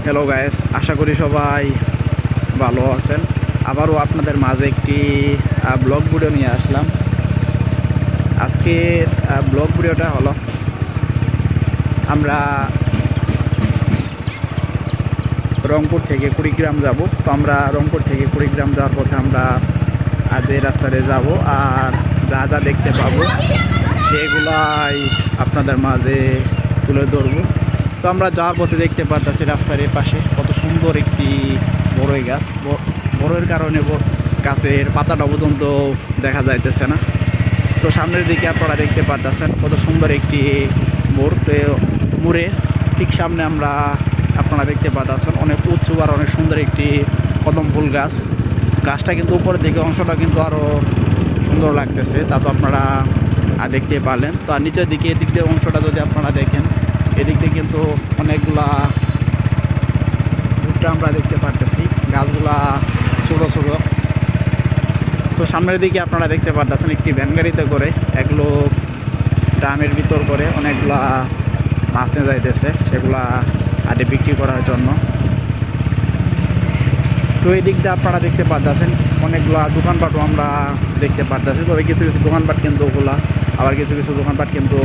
Hello guys, আশা করি সবাই ভালো আছেন। আবারও আপনাদের মাঝে একটি ব্লগ ভিডিও নিয়ে আসলাম। আজকের ব্লগ ভিডিওটা হলো আমরা রংপুর থেকে কুড়িগ্রাম যাব। তো আমরা রংপুর থেকে কুড়িগ্রাম যাওয়ার পথে আমরা আজ এই রাস্তাতে যাব, আর যা যা দেখতে পাবো সেগুলাই আপনাদের মাঝে তুলে ধরবো। তো আমরা যাওয়ার পথে দেখতে পারতেছি রাস্তার পাশে কত সুন্দর একটি বড়ই গাছ। বড়ের কারণে গাছের পাতাটা পর্যন্ত দেখা যাইতেছে না। তো সামনের দিকে আপনারা দেখতে পারতেছেন কত সুন্দর একটি মোড়। তো মোড়ে ঠিক সামনে আপনারা দেখতে পাচ্ছেন অনেক উঁচু আর অনেক সুন্দর একটি কদম ফুল গাছ। গাছটা কিন্তু উপরের দিকে অংশটা কিন্তু আরও সুন্দর লাগতেছে, তা তো আপনারা দেখতে পারলেন। তো আর নিচের দিকে এদিক দিয়ে অংশটা যদি আপনারা দেখেন, এদিক দিয়ে কিন্তু অনেকগুলা ভুট্টা আমরা দেখতে পারতেছি, গাছগুলা ছোটো ছোটো। তো সামনের দিকে আপনারা দেখতে পারতেছেন একটি ভ্যান গাড়িতে করে এক লোক ড্রামের ভিতর করে অনেকগুলা মাছ নিয়ে যাইতেছে, সেগুলা আগে বিক্রি করার জন্য। তো এই দিক দিয়ে আপনারা দেখতে পারতেছেন অনেকগুলা দোকানপাটও আমরা দেখতে পারতেছি। তবে কিছু কিছু দোকানপাট কিন্তু ওগুলা, আবার কিছু কিছু দোকানপাট কিন্তু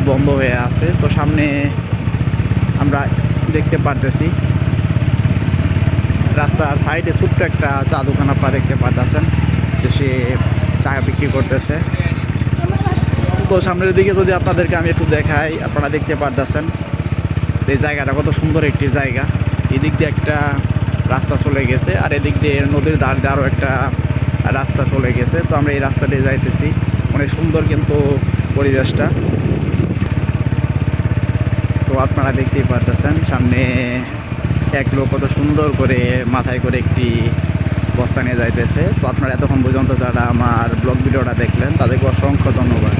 বন্ধ হয়ে আছে। তো সামনে আমরা দেখতে পারতেছি রাস্তার সাইডে ছোট্ট একটা চা দোকান আপনারা দেখতে পাচ্ছেন, যে সে চা বিক্রি করতেছে। তো সামনের দিকে যদি আপনাদেরকে আমি একটু দেখাই, আপনারা দেখতে পাচ্ছেন এই জায়গাটা কত সুন্দর একটি জায়গা। এদিক দিয়ে একটা রাস্তা চলে গেছে, আর এদিক দিয়ে নদীর ধার দিয়ে আরও একটা রাস্তা চলে গেছে। তো আমরা এই রাস্তা দিয়ে যাইতেছি, অনেক সুন্দর কিন্তু পরিবেশটা। তো আপনারা দেখতেই পারতেছেন সামনে এক লোক কত সুন্দর করে মাথায় করে একটি বস্তা নিয়ে যাইতেছে। তো আপনারা এতক্ষণ পর্যন্ত যারা আমার ব্লগ ভিডিওটা দেখলেন তাদেরকে অসংখ্য ধন্যবাদ।